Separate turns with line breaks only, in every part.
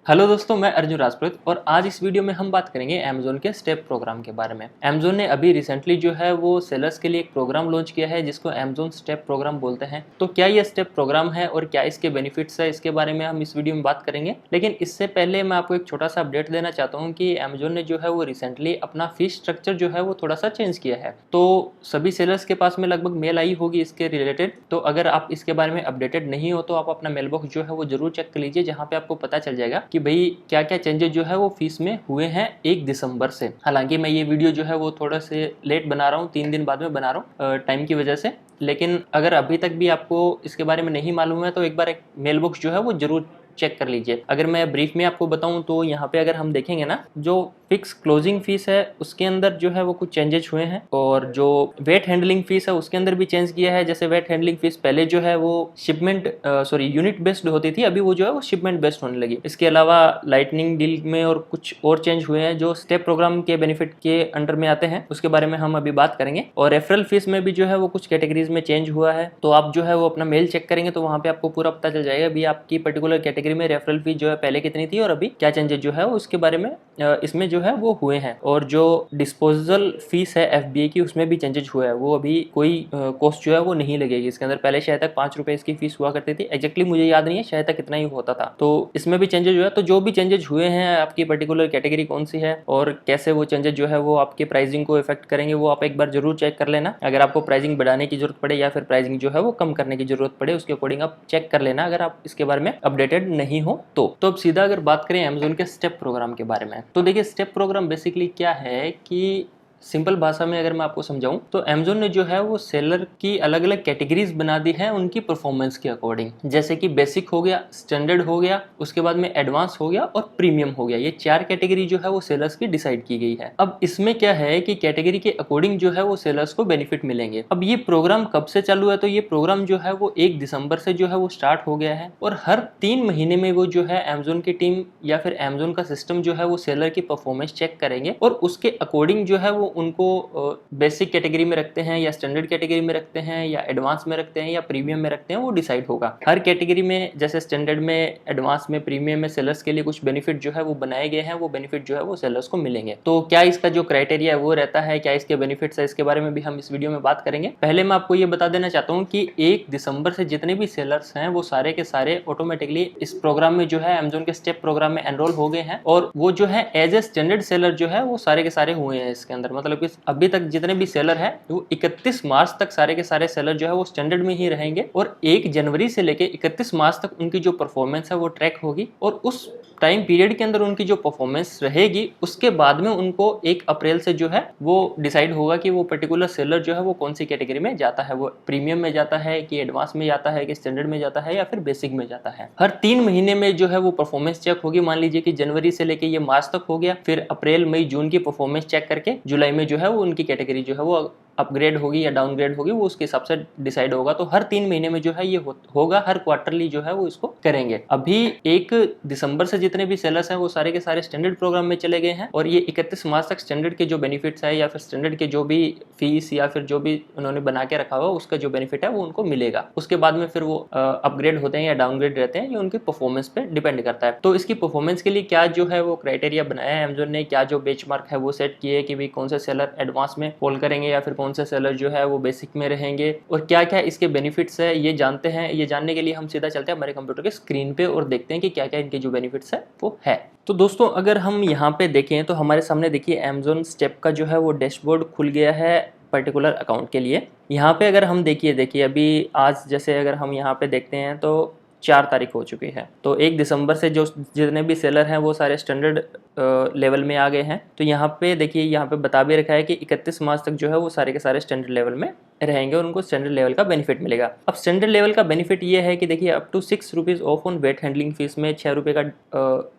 Hello दोस्तों, मैं अर्जुन राजपूत और आज इस वीडियो में हम बात करेंगे अमेजोन के स्टेप प्रोग्राम के बारे में। अमेजोन ने अभी रिसेंटली जो है वो सेलर्स के लिए एक प्रोग्राम लॉन्च किया है जिसको अमेजोन स्टेप प्रोग्राम बोलते हैं। तो क्या ये स्टेप प्रोग्राम है और क्या इसके बेनिफिट्स है, इसके बारे में हम इस वीडियो में बात करेंगे। लेकिन इससे पहले मैं आपको एक छोटा सा अपडेट देना चाहता हूँ कि अमेजोन ने जो है वो रिसेंटली अपना फीस स्ट्रक्चर जो है वो थोड़ा सा चेंज किया है। तो सभी सेलर्स के पास में लगभग मेल आई होगी इसके रिलेटेड। तो अगर आप इसके बारे में अपडेटेड नहीं हो तो आप अपना मेल बॉक्स जो है वो जरूर चेक कर लीजिए, जहाँ पे आपको पता चल जाएगा कि भाई क्या क्या चेंजेस जो है वो फीस में हुए हैं 1 दिसंबर से। हालांकि मैं ये वीडियो जो है वो थोड़ा से लेट बना रहा हूँ, 3 दिन बाद में बना रहा हूँ टाइम की वजह से। लेकिन अगर अभी तक भी आपको इसके बारे में नहीं मालूम है तो एक बार एक मेल बॉक्स जो है वो जरूर चेक कर लीजिए। अगर मैं ब्रीफ में आपको बताऊं तो यहाँ पे अगर हम देखेंगे ना, जो फिक्स क्लोजिंग फीस है उसके अंदर जो है वो कुछ चेंजेस हुए हैं, और जो वेट हैंडलिंग फीस है उसके अंदर भी चेंज किया है। जैसे वेट हैंडलिंग फीस पहले जो है वो यूनिट बेस्ड होती थी, अभी वो जो है वो शिपमेंट बेस्ड होने लगी। इसके अलावा लाइटनिंग डील में और कुछ और चेंज हुए हैं जो स्टेप प्रोग्राम के बेनिफिट के अंडर में आते हैं, उसके बारे में हम अभी बात करेंगे। और रेफरल फीस में भी जो है वो कुछ कैटेगरीज में चेंज हुआ है। तो आप जो है वो अपना मेल चेक करेंगे तो वहाँ पे आपको पूरा पता चल जाएगा भी आपकी पर्टिकुलर कैटेगरी में रेफरल फीस जो है पहले कितनी थी और अभी क्या चेंजेस जो है वो उसके बारे में इसमें जो है वो हुए हैं। और जो डिस्पोजल फीस है एफबीए की, उसमें भी चेंजेस हुआ है। वो अभी कोई कॉस्ट जो है वो नहीं लगेगी इसके अंदर। पहले शायद तक 5 रुपए इसकी फीस हुआ करती थी, एग्जैक्टली मुझे याद नहीं है, शायद तक इतना ही होता था। तो इसमें भी चेंजेस हुआ है। तो जो भी चेंजेस हुए हैं, आपकी पर्टिकुलर कैटेगरी कौन सी है और कैसे वो चेंजेस जो है वो आपके प्राइसिंग को इफेक्ट करेंगे, वो आप एक बार जरूर चेक कर लेना। अगर आपको प्राइसिंग बढ़ाने की जरूरत पड़े या फिर प्राइसिंग जो है वो कम करने की जरूरत पड़े, उसके अकॉर्डिंग आप चेक कर लेना अगर आप इसके बारे में अपडेटेड नहीं हो तो। अब सीधा अगर बात करें अमेजोन के स्टेप प्रोग्राम के बारे में, तो देखिए स्टेप प्रोग्राम बेसिकली क्या है कि सिंपल भाषा में अगर मैं आपको समझाऊं तो अमेजोन ने जो है वो सेलर की अलग अलग कैटेगरीज बना दी है उनकी परफॉर्मेंस के अकॉर्डिंग। जैसे कि बेसिक हो गया, स्टैंडर्ड हो गया, उसके बाद में एडवांस हो गया और प्रीमियम हो गया। ये 4 कैटेगरी जो है वो सेलर्स की डिसाइड की गई है। अब इसमें क्या है कि कैटेगरी के अकॉर्डिंग जो है वो सेलर्स को बेनिफिट मिलेंगे। अब ये प्रोग्राम कब से चालू है, तो ये प्रोग्राम जो है वो 1 दिसंबर से जो है वो स्टार्ट हो गया है। और हर 3 महीने में वो जो है अमेजोन की टीम या फिर अमेजोन का सिस्टम जो है वो सेलर की परफॉर्मेंस चेक करेंगे और उसके अकॉर्डिंग जो है वो उनको बेसिक कैटेगरी में रखते हैं या स्टैंडर्ड कैटेगरी में रखते हैं या एडवांस में रखते हैं या प्रीमियम में रखते हैं, वो डिसाइड होगा। हर कैटेगरी में जैसे स्टैंडर्ड में, एडवांस में, प्रीमियम में सेलर्स के लिए कुछ बेनिफिट जो है वो बनाए गए हैं। वो बेनिफिट जो है वो सेलर्स को मिलेंगे। तो क्या इसका जो क्राइटेरिया है वो रहता है, क्या इसके बेनिफिट्स है, इसके बारे में भी हम इस वीडियो में बात करेंगे। पहले मैं आपको ये बता देना चाहता हूँ कि 1 दिसंबर से जितने भी सेलर्स हैं वो सारे के सारे ऑटोमेटिकली इस प्रोग्राम में जो है अमेजोन के स्टेप प्रोग्राम में एनरोल हो गए हैं। और वो जो है एज ए स्टैंडर्ड सेलर जो है वो सारे के सारे हुए हैं इसके अंदर। मतलब कि अभी तक जितने भी सेलर है वो 31 मार्च तक सारे के सारे सेलर जो है वो स्टैंडर्ड में ही रहेंगे। और 1 जनवरी से लेके 31 मार्च तक उनकी जो परफॉर्मेंस है वो ट्रैक होगी। और उस टाइम पीरियड के अंदर उनकी जो परफॉर्मेंस रहेगी उसके बाद में उनको 1 अप्रैल से जो है वो डिसाइड होगा कि वो पर्टिकुलर सेलर जो है वो कौन सी कैटेगरी में जाता है। वो प्रीमियम में जाता है कि एडवांस में जाता है कि स्टैंडर्ड में जाता है या फिर बेसिक में जाता है। हर 3 महीने में जो है वो परफॉर्मेंस चेक होगी। मान लीजिए कि जनवरी से लेके ये मार्च तक हो गया, फिर अप्रैल, मई, जून की परफॉर्मेंस चेक करके जुलाई में जो है वो उनकी कैटेगरी जो है वो अपग्रेड होगी या डाउनग्रेड होगी, वो उसके हिसाब से डिसाइड होगा। तो हर 3 महीने में जो है ये होगा, हर क्वार्टरली जो है वो इसको करेंगे। अभी 1 दिसंबर से जितने भी सेलर्स हैं वो सारे के सारे स्टैंडर्ड प्रोग्राम में चले गए हैं। और ये 31 मार्च तक स्टैंडर्ड के जो बेनिफिट्स है या फिर स्टैंडर्ड के जो भी फीस या फिर जो भी उन्होंने बना के रखा हुआ उसका जो बेनिफिट है वो उनको मिलेगा। उसके बाद में फिर वो अपग्रेड होते हैं या डाउनग्रेड रहते हैं, ये उनकी परफॉर्मेंस पे डिपेंड करता है। तो इसकी परफॉर्मेंस के लिए क्या जो है वो क्राइटेरिया बनाया है अमेजोन ने, क्या जो बेंचमार्क है वो सेट किए कि भाई कौन से सेलर एडवांस में फॉल करेंगे या फिर कौन से सेलर जो है वो बेसिक में रहेंगे, और क्या क्या इसके बेनिफिट्स है ये जानते हैं। ये जानने के लिए हम सीधा चलते हैं हमारे कंप्यूटर के स्क्रीन पे और देखते हैं कि क्या क्या इनके जो बेनिफिट्स है वो है। तो दोस्तों अगर हम यहाँ पे देखें तो हमारे सामने देखिए अमेजोन स्टेप का जो है वो डैशबोर्ड खुल गया है पर्टिकुलर अकाउंट के लिए। यहाँ पे अगर हम देखिए अभी आज जैसे अगर हम यहाँ पे देखते हैं तो 4 तारीख हो चुकी है। तो 1 दिसंबर से जो जितने भी सेलर हैं वो सारे स्टैंडर्ड लेवल में आ गए हैं। तो यहाँ पे देखिए, यहाँ पे बता भी रखा है कि 31 मार्च तक जो है वो सारे के सारे स्टैंडर्ड लेवल में रहेंगे और उनको स्टैंडर्ड लेवल का बेनिफिट मिलेगा। अब स्टैंडर्ड लेवल का बेनिफिट ये है कि देखिए up to 6 rupees off on weight handling fees में 6 रुपये का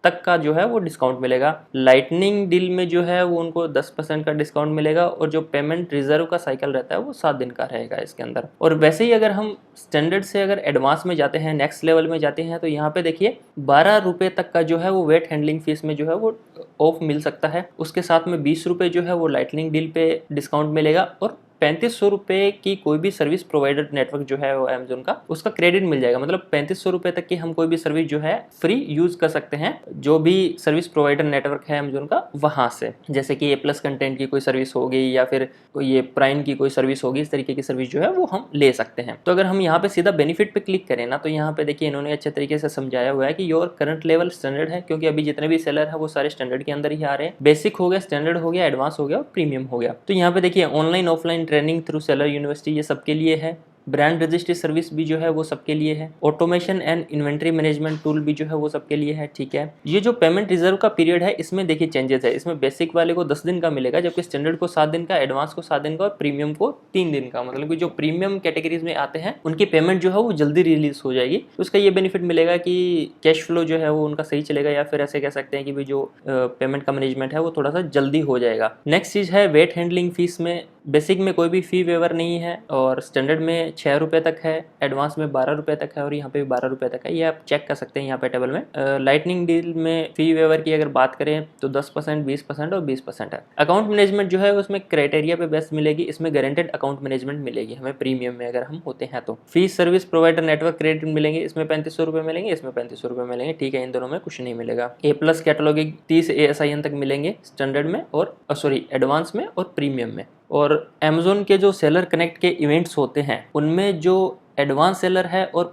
तक का जो है वो डिस्काउंट मिलेगा। लाइटनिंग डील में जो है वो उनको 10% का डिस्काउंट मिलेगा। और जो पेमेंट रिजर्व का साइकिल रहता है वो 7 दिन का रहेगा इसके अंदर। और वैसे ही अगर हम स्टैंडर्ड से अगर एडवांस में जाते हैं, नेक्स्ट लेवल में जाते हैं, तो यहाँ पे देखिए 12 रुपये तक का जो है वो वेट हैंडलिंग फीस में जो है वो ऑफ मिल सकता है। उसके साथ में 20 रुपये जो है वो लाइटनिंग डील पे डिस्काउंट मिलेगा और ₹3500 की कोई भी सर्विस प्रोवाइडर नेटवर्क जो है वो अमेजोन का, उसका क्रेडिट मिल जाएगा। मतलब ₹3500 तक की हम कोई भी सर्विस जो है फ्री यूज कर सकते हैं, जो भी सर्विस प्रोवाइडर नेटवर्क है अमेजोन का वहां से। जैसे कि A+ कंटेंट की कोई सर्विस हो गई या फिर ये प्राइम की कोई सर्विस होगी, इस तरीके की सर्विस जो है वो हम ले सकते हैं। तो अगर हम यहाँ पे सीधा बेनिफिट पे क्लिक करें ना, तो यहाँ पे देखिए इन्होंने अच्छे तरीके से समझाया हुआ है कि योर करंट लेवल स्टैंडर्ड है, क्योंकि अभी जितने भी सेलर है वो सारे स्टैंडर्ड के अंदर ही आ रहे हैं। बेसिक हो गया, स्टैंडर्ड हो गया, एडवांस हो गया और प्रीमियम हो गया। तो यहाँ पे देखिए online offline training through seller university, ये सबके लिए है। ब्रांड रजिस्ट्री सर्विस भी जो है वो सबके लिए है। Automation and inventory management tool भी जो है वो सबके लिए है। ठीक है, ये जो पेमेंट रिजर्व का पीरियड है इसमें देखिए चेंजेस है। इसमें बेसिक वाले को 10 दिन का मिलेगा, जबकि स्टैंडर्ड को 7 दिन का, एडवांस को 7 दिन का और प्रीमियम को 3 दिन का। मतलब कि जो प्रीमियम कैटेगरीज में आते हैं उनकी पेमेंट जो है वो जल्दी रिलीज हो जाएगी। तो उसका ये बेनिफिट मिलेगा कि कैश फ्लो जो है वो उनका सही चलेगा, या फिर ऐसे कह सकते हैं कि भी जो पेमेंट का मैनेजमेंट है वो थोड़ा सा जल्दी हो जाएगा। नेक्स्ट चीज है वेट हैंडलिंग फीस में। बेसिक में कोई भी फी वेवर नहीं है और स्टैंडर्ड में 6 रुपये तक है, एडवांस में 12 रुपये तक है और यहाँ पे भी 12 रुपये तक है। ये आप चेक कर सकते हैं यहाँ पे टेबल में। लाइटनिंग डील में फी वेवर की अगर बात करें तो 10%, 20% और 20% है। अकाउंट मैनेजमेंट जो है उसमें क्राइटेरिया पे बेस्ट मिलेगी, इसमें गारंटेड अकाउंट मैनेजमेंट मिलेगी हमें प्रीमियम में अगर हम होते हैं तो। Fees service provider network credit मिलेंगे, इसमें 3500 रुपये मिलेंगे, इसमें 3500 रुपये मिलेंगे। ठीक है, इन दोनों में कुछ नहीं मिलेगा। A+ कैटलॉगिंग 30 ASIN तक मिलेंगे स्टैंडर्ड में और एडवांस में और प्रीमियम में। और अमेजोन के जो सेलर कनेक्ट के इवेंट्स होते हैं उनमें जो एडवांस सेलर है और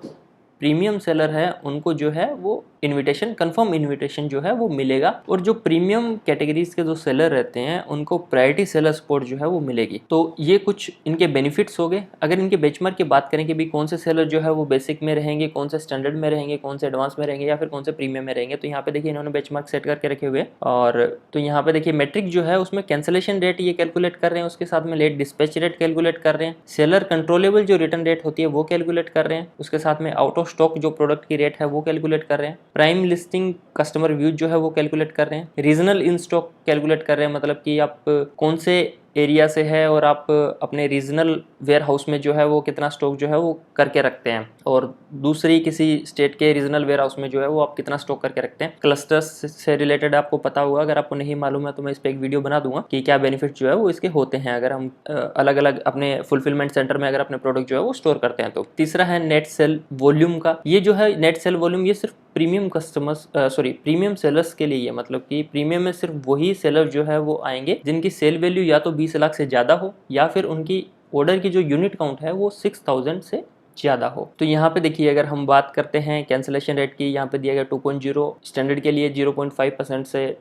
प्रीमियम सेलर है उनको जो है वो इनविटेशन, कंफर्म इनविटेशन जो है वो मिलेगा। और जो प्रीमियम कैटेगरीज के जो सेलर रहते हैं उनको प्रायोरिटी सेलर सपोर्ट जो है वो मिलेगी। तो ये कुछ इनके बेनिफिट्स हो गए। अगर इनके बेंचमार्क की बात करें कि भी कौन से सेलर जो है वो बेसिक में रहेंगे, कौन से स्टैंडर्ड में रहेंगे, कौन से एडवांस में रहेंगे या फिर कौन से प्रीमियम में रहेंगे, तो यहाँ पे देखिए इन्होंने बेंचमार्क सेट करके रखे हुए। और तो यहाँ पे देखिए मेट्रिक जो है उसमें कैंसिलेशन रेट ये कैलकुलेट कर रहे हैं, उसके साथ में लेट डिस्पैच रेट कैलकुलेट कर रहे हैं, सेलर कंट्रोलेबल जो रिटर्न रेट होती है वो कैलकुलेट कर रहे हैं, उसके साथ में आउट ऑफ स्टॉक जो प्रोडक्ट की रेट है वो कैलकुलेट कर रहे हैं, प्राइम लिस्टिंग कस्टमर व्यूज जो है वो कैलकुलेट कर रहे हैं, रीजनल इन स्टॉक कैलकुलेट कर रहे हैं, मतलब कि आप कौन से एरिया से है और आप अपने रीजनल वेयर हाउस में जो है वो कितना स्टॉक जो है वो करके रखते हैं, और दूसरी किसी स्टेट के रीजनल वेयर हाउस में जो है वो आप कितना स्टॉक करके रखते हैं। क्लस्टर्स से रिलेटेड आपको पता होगा, अगर आपको नहीं मालूम है तो मैं इस पर एक वीडियो बना दूंगा कि क्या बेनिफिट जो है वो इसके होते हैं अगर हम अलग अलग अपने फुलफिलमेंट सेंटर में अगर अपने प्रोडक्ट जो है वो स्टोर करते हैं तो। तीसरा है नेट सेल वॉल्यूम का। ये जो है नेट सेल वॉल्यूम ये सिर्फ प्रीमियम कस्टमर्स प्रीमियम सेलर्स के लिए, मतलब कि प्रीमियम में सिर्फ वही सेलर जो है वो आएंगे जिनकी सेल वैल्यू या तो 20 लाख से ज़्यादा हो या फिर उनकी ऑर्डर की जो यूनिट काउंट है वो 6000 से ज़्यादा हो। तो यहाँ पे देखिए अगर हम बात करते हैं कैंसिलेशन रेट की, यहाँ पे दिया गया 2.0, स्टैंडर्ड के लिए 0.5% से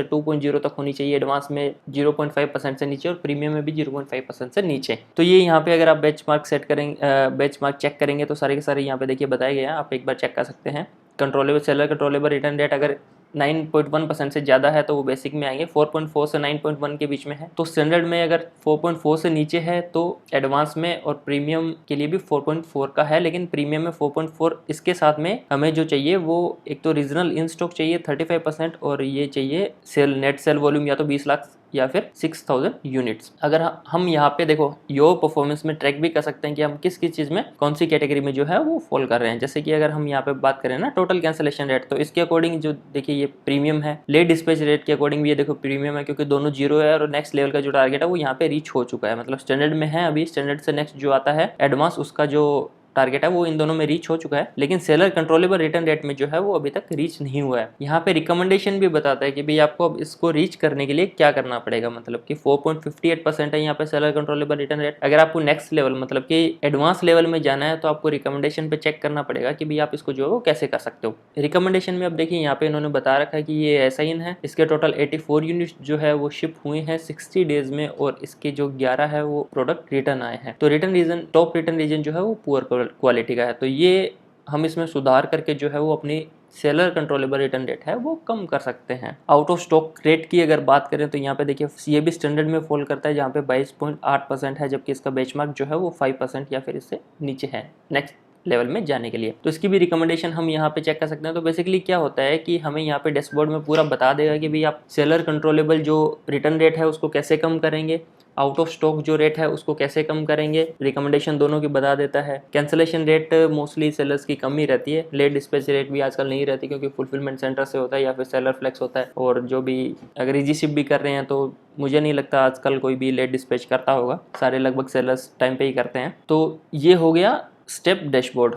2.0 तक होनी चाहिए, एडवांस में 0.5% से नीचे और प्रीमियम में भी 0.5% से नीचे। तो ये यहाँ पे अगर आप बेंचमार्क सेट करेंगे, बेंचमार्क चेक करेंगे तो सारे के सारे यहाँ पे देखिए बताए गए हैं, आप एक बार चेक कर सकते हैं। Controllable seller controllable return rate अगर 9.1% से ज़्यादा है तो वो बेसिक में आएंगे, 4.4 से 9.1 के बीच में है तो स्टैंडर्ड में, अगर 4.4 से नीचे है तो एडवांस में और प्रीमियम के लिए भी 4.4 का है, लेकिन प्रीमियम में 4.4 इसके साथ में हमें जो चाहिए वो एक तो रीजनल इन स्टॉक चाहिए 35% और ये चाहिए सेल नेट सेल वॉल्यूम या तो 20 लाख या फिर 6000 यूनिट्स। अगर हम यहाँ पे देखो योर परफॉर्मेंस में ट्रैक भी कर सकते हैं कि हम किस किस चीज़ में कौन सी कैटेगरी में जो है वो फॉल कर रहे हैं। जैसे कि अगर हम यहाँ पे बात करें ना टोटल कैंसिलेशन रेट, तो इसके अकॉर्डिंग जो देखिए ये प्रीमियम है। लेट डिस्पैच रेट के अकॉर्डिंग भी ये देखो प्रीमियम है, क्योंकि दोनों जीरो है और नेक्स्ट लेवल का जो टारगेट है वो यहाँ पे रीच हो चुका है। मतलब स्टैंडर्ड में है अभी, स्टैंडर्ड से नेक्स्ट जो आता है एडवांस, उसका जो टारगेट है वो इन दोनों में रीच हो चुका है, लेकिन सेलर कंट्रोलेबल रिटर्न रेट में जो है वो अभी तक रीच नहीं हुआ है। यहाँ पे रिकमेंडेशन भी बताता है कि भाई आपको अब इसको रीच करने के लिए क्या करना पड़ेगा। मतलब कि 4.58% है यहाँ पे सेलर कंट्रोलेबल रिटर्न रेट। अगर आपको नेक्स्ट लेवल मतलब कि एडवांस लेवल में जाना है तो आपको रिकमेंडेशन पे चेक करना पड़ेगा कि भाई आप इसको जो है वो कैसे कर सकते हो। रिकमेंडेशन में अब देखिए यहाँ पे इन्होंने बता रखा है कि ये SIN है, इसके टोटल 84 यूनिट जो है वो शिप हुए हैं 60 डेज में और इसके जो 11 है वो प्रोडक्ट रिटर्न आए हैं। तो return reason, top return reason जो है वो पुअर क्वालिटी का है। तो ये हम इसमें सुधार करके जो है वो अपनी सेलर कंट्रोलेबल रिटर्न रेट है वो कम कर सकते हैं। आउट ऑफ स्टॉक रेट की अगर बात करें तो यहाँ पे देखिए ये भी स्टैंडर्ड में फॉल करता है, जहाँ पे 22.8% है, जबकि इसका बेंचमार्क जो है वो 5% या फिर इससे नीचे है। नेक्स्ट लेवल में जाने के लिए। तो इसकी भी रिकमेंडेशन हम यहाँ पे चेक कर सकते हैं। तो बेसिकली क्या होता है कि हमें यहाँ पे डैशबोर्ड में पूरा बता देगा कि भाई आप सेलर कंट्रोलेबल जो रिटर्न रेट है उसको कैसे कम करेंगे, आउट ऑफ स्टॉक जो रेट है उसको कैसे कम करेंगे, रिकमेंडेशन दोनों की बता देता है। कैंसलेशन रेट मोस्टली सेलर्स की कम ही रहती है, लेट डिस्पैच रेट भी आजकल नहीं रहती क्योंकि फुलफिलमेंट सेंटर से होता है या फिर सेलर फ्लेक्स होता है। और जो भी अगर इजी शिप भी कर रहे हैं तो मुझे नहीं लगता आजकल कोई भी लेट डिस्पैच करता होगा, सारे लगभग सेलर्स टाइम पे ही करते हैं। तो ये हो गया स्टेप डैशबोर्ड।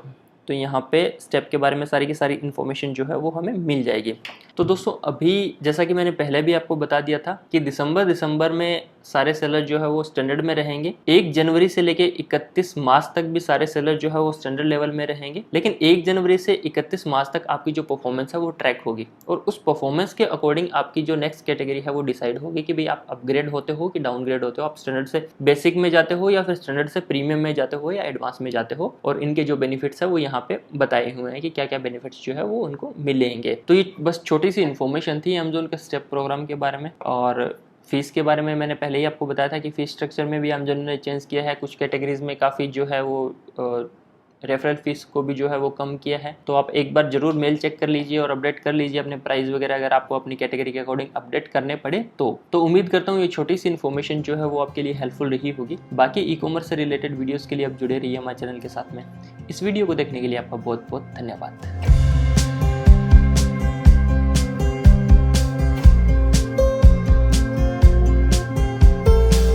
तो यहाँ पे स्टेप के बारे में सारी की सारी इन्फॉर्मेशन जो है वो हमें मिल जाएगी। तो दोस्तों अभी जैसा कि मैंने पहले भी आपको बता दिया था कि दिसंबर में सारे सेलर जो है वो स्टैंडर्ड में रहेंगे। 1 जनवरी से लेके 31 मार्च तक भी सारे सेलर जो है वो स्टैंडर्ड लेवल में रहेंगे, लेकिन 1 जनवरी से 31 मार्च तक आपकी जो परफॉर्मेंस है वो ट्रैक होगी और उस परफॉर्मेंस के अकॉर्डिंग आपकी जो नेक्स्ट कैटेगरी है वो डिसाइड होगी कि भाई आप अपग्रेड होते हो कि डाउनग्रेड होते हो, आप स्टैंडर्ड से बेसिक में जाते हो या फिर स्टैंडर्ड से प्रीमियम में जाते हो या एडवांस में जाते हो। और इनके जो बेनिफिट्स है वो यहाँ पे बताए हुए हैं कि क्या क्या बेनिफिट्स जो है वो उनको मिलेंगे। तो ये बस छोटी सी इन्फॉर्मेशन थी अमेज़न के स्टेप प्रोग्राम के बारे में। और फीस के बारे में मैंने पहले ही आपको बताया था कि फीस स्ट्रक्चर में भी अमेज़न ने चेंज किया है, कुछ कैटेगरीज में काफ़ी जो है वो रेफरल फीस को भी जो है वो कम किया है। तो आप एक बार जरूर मेल चेक कर लीजिए और अपडेट कर लीजिए अपने प्राइस वगैरह, अगर आपको अपनी कैटेगरी के अकॉर्डिंग अपडेट करने पड़े तो उम्मीद करता हूँ ये छोटी सी इन्फॉर्मेशन जो है वो आपके लिए हेल्पफुल रही होगी। बाकी ई कॉमर्स से रिलेटेड वीडियोज़ के लिए आप जुड़े रहिए हमारे चैनल के साथ में। इस वीडियो को देखने के लिए आपका बहुत बहुत धन्यवाद।